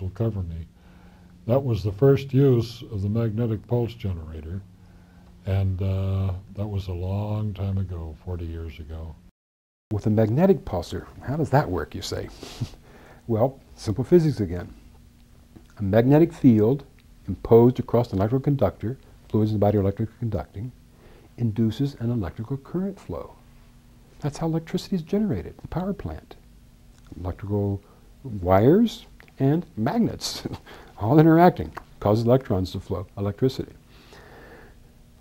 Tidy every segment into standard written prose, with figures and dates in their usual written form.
will cover me. That was the first use of the magnetic pulse generator, and that was a long time ago, 40 years ago. With a magnetic pulsar, how does that work, you say? Well, simple physics again. A magnetic field imposed across an electrical conductor, fluids in the body are electrically conducting, induces an electrical current flow. That's how electricity is generated, the power plant. Electrical wires and magnets, all interacting, causes electrons to flow, electricity.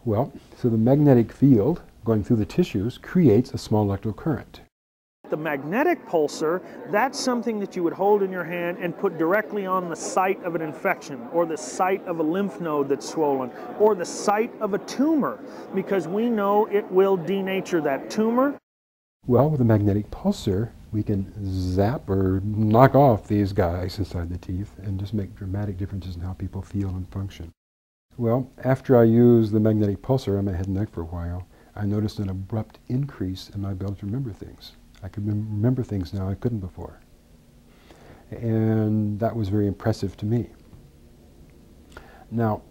Well, so the magnetic field going through the tissues creates a small electrical current. The magnetic pulsar, that's something that you would hold in your hand and put directly on the site of an infection, or the site of a lymph node that's swollen, or the site of a tumor, because we know it will denature that tumor. Well, with a magnetic pulsar, we can zap or knock off these guys inside the teeth and just make dramatic differences in how people feel and function. Well, after I used the magnetic pulsar on my head and neck for a while, I noticed an abrupt increase in my ability to remember things. I could remember things now I couldn't before. And that was very impressive to me. Now,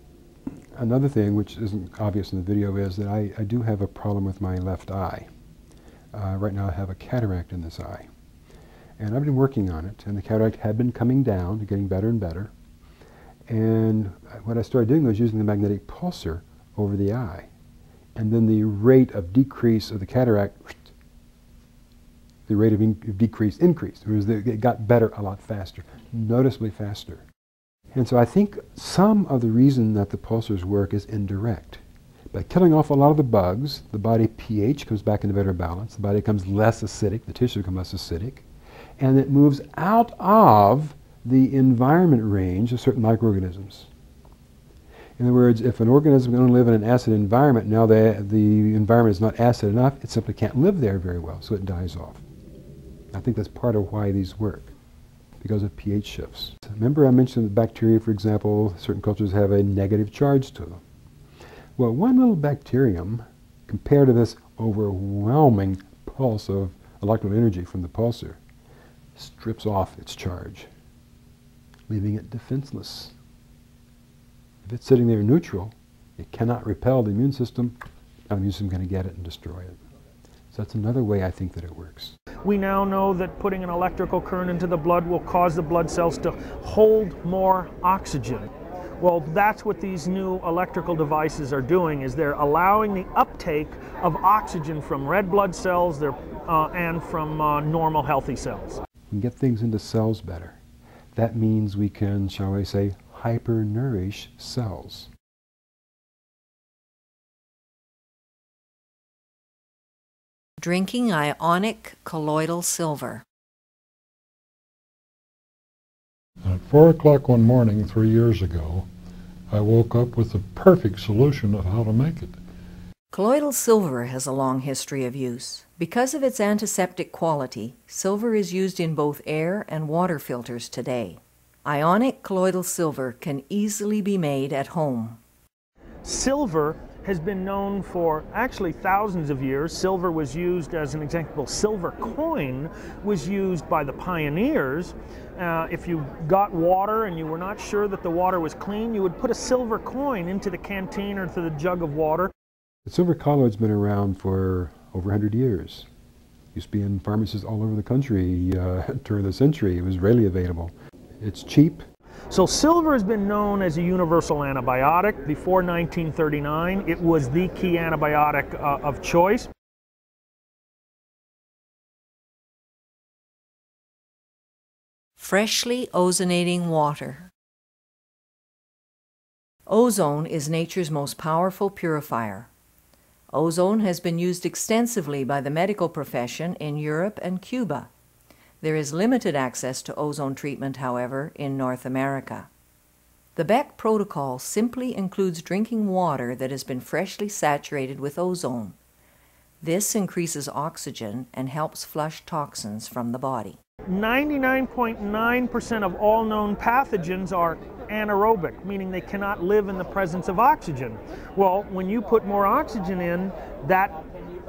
another thing which isn't obvious in the video is that I do have a problem with my left eye. Right now I have a cataract in this eye. And I've been working on it, and the cataract had been coming down, getting better and better. And what I started doing was using the magnetic pulsar over the eye. And then the rate of decrease of the cataract, the rate of decrease increased. It got better a lot faster, noticeably faster. And so I think some of the reason that the pulsars work is indirect. By killing off a lot of the bugs, the body pH comes back into better balance, the body becomes less acidic, the tissue becomes less acidic, and it moves out of the environment range of certain microorganisms. In other words, if an organism can only live in an acid environment, now the environment is not acid enough, it simply can't live there very well, so it dies off. I think that's part of why these work, because of pH shifts. Remember I mentioned that bacteria, for example, certain cultures have a negative charge to them. Well, one little bacterium, compared to this overwhelming pulse of electrical energy from the pulsar, strips off its charge, leaving it defenseless. If it's sitting there neutral, it cannot repel the immune system. The immune system is going to get it and destroy it. So that's another way I think that it works. We now know that putting an electrical current into the blood will cause the blood cells to hold more oxygen. Well, that's what these new electrical devices are doing, is they're allowing the uptake of oxygen from red blood cells and from normal healthy cells. We can get things into cells better. That means we can, shall we say, hyper-nourish cells. Drinking ionic colloidal silver. At 4 o'clock one morning 3 years ago, I woke up with the perfect solution of how to make it. Colloidal silver has a long history of use. Because of its antiseptic quality, silver is used in both air and water filters today. Ionic colloidal silver can easily be made at home. Silver has been known for actually thousands of years. Silver was used, as an example, silver coin was used by the pioneers. If you got water and you were not sure that the water was clean, you would put a silver coin into the canteen or to the jug of water. The silver colloid's been around for over 100 years. Used to be in pharmacies all over the country during the century. It was readily available. It's cheap. So silver has been known as a universal antibiotic. Before 1939, it was the key antibiotic of choice. Freshly ozonating water. Ozone is nature's most powerful purifier. Ozone has been used extensively by the medical profession in Europe and Cuba. There is limited access to ozone treatment, however, in North America. The Beck protocol simply includes drinking water that has been freshly saturated with ozone. This increases oxygen and helps flush toxins from the body. 99.9% of all known pathogens are anaerobic, meaning they cannot live in the presence of oxygen. Well, when you put more oxygen in, that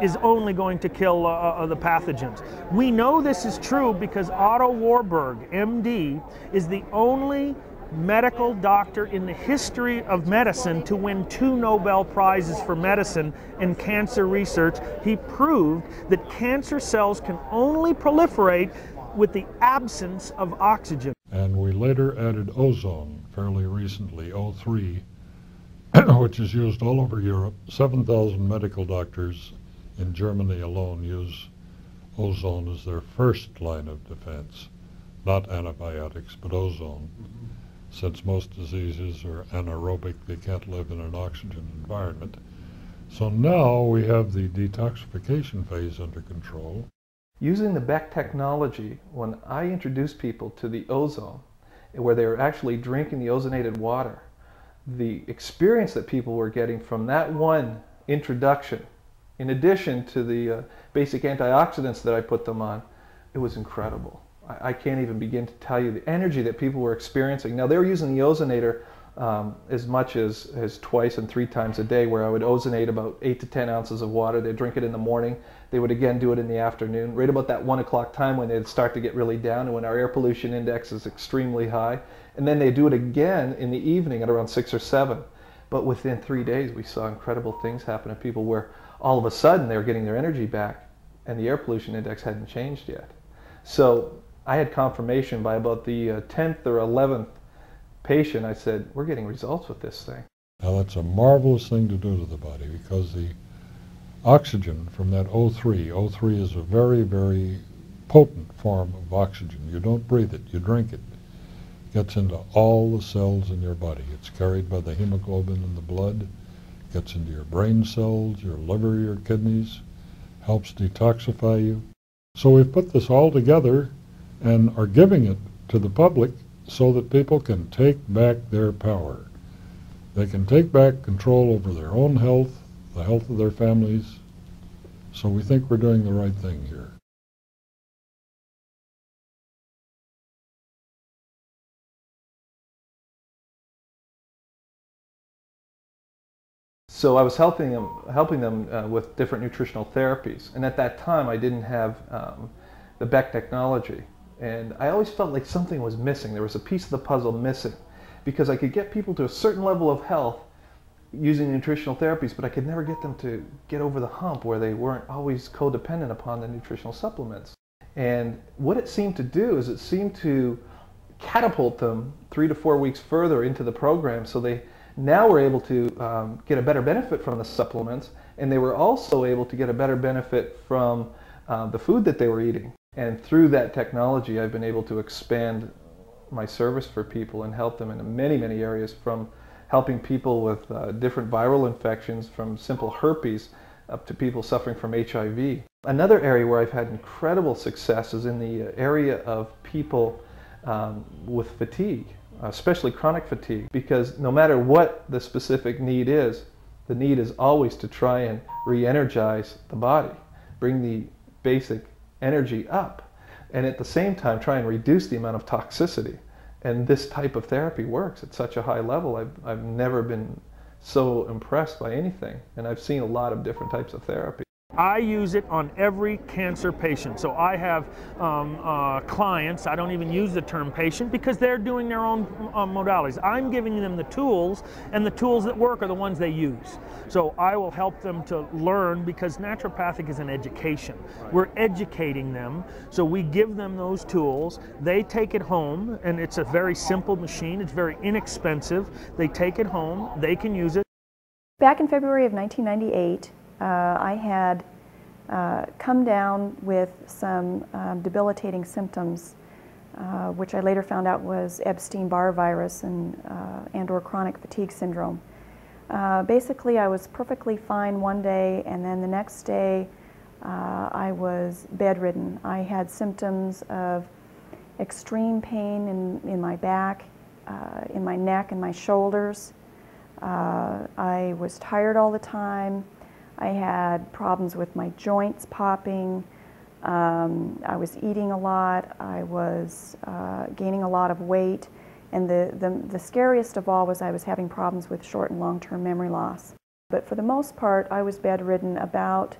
is only going to kill the pathogens. We know this is true because Otto Warburg, MD, is the only medical doctor in the history of medicine to win 2 Nobel Prizes for medicine in cancer research. He proved that cancer cells can only proliferate with the absence of oxygen. And we later added ozone fairly recently, O3, which is used all over Europe. 7,000 medical doctors in Germany alone use ozone as their first line of defense. Not antibiotics, but ozone. Since most diseases are anaerobic, they can't live in an oxygen environment. So now we have the detoxification phase under control. Using the Beck technology, when I introduced people to the ozone, where they were actually drinking the ozonated water, the experience that people were getting from that one introduction, in addition to the basic antioxidants that I put them on, it was incredible. I can't even begin to tell you the energy that people were experiencing. Now, they were using the ozonator as much as twice and 3 times a day, where I would ozonate about 8 to 10 ounces of water. They'd drink it in the morning. They would again do it in the afternoon, right about that 1 o'clock time when they'd start to get really down and when our air pollution index is extremely high. And then they do it again in the evening at around 6 or 7. But within 3 days, we saw incredible things happen to people where all of a sudden they were getting their energy back and the air pollution index hadn't changed yet. So I had confirmation by about the 10th or 11th patient. I said, we're getting results with this thing. Now that's a marvelous thing to do to the body, because the oxygen from that O3 is a very, very potent form of oxygen. You don't breathe it, you drink it. It gets into all the cells in your body. It's carried by the hemoglobin in the blood, gets into your brain cells, your liver, your kidneys, helps detoxify you. So we've put this all together and are giving it to the public so that people can take back their power. They can take back control over their own health, the health of their families. So we think we're doing the right thing here. So I was helping them with different nutritional therapies. And at that time, I didn't have the Beck technology. And I always felt like something was missing. There was a piece of the puzzle missing, because I could get people to a certain level of health using nutritional therapies, but I could never get them to get over the hump where they weren't always codependent upon the nutritional supplements. And what it seemed to do is it seemed to catapult them 3 to 4 weeks further into the program, so they now were able to get a better benefit from the supplements, and they were also able to get a better benefit from the food that they were eating. And through that technology, I've been able to expand my service for people and help them in many, many areas, from helping people with different viral infections, from simple herpes up to people suffering from HIV. Another area where I've had incredible success is in the area of people with fatigue, especially chronic fatigue, because no matter what the specific need is, the need is always to try and re-energize the body, bring the basic energy up, and at the same time try and reduce the amount of toxicity. And this type of therapy works at such a high level. I've never been so impressed by anything, and I've seen a lot of different types of therapy. I use it on every cancer patient. So I have clients, I don't even use the term patient, because they're doing their own modalities. I'm giving them the tools, and the tools that work are the ones they use. So I will help them to learn, because naturopathic is an education. We're educating them, so we give them those tools. They take it home, and it's a very simple machine. It's very inexpensive. They take it home, they can use it. Back in February of 1998, I had come down with some debilitating symptoms, which I later found out was Epstein-Barr virus and/or chronic fatigue syndrome. Basically, I was perfectly fine one day, and then the next day I was bedridden. I had symptoms of extreme pain in my back, in my neck and my shoulders. I was tired all the time. I had problems with my joints popping. I was eating a lot. I was gaining a lot of weight. And the scariest of all was I was having problems with short and long-term memory loss. But for the most part, I was bedridden about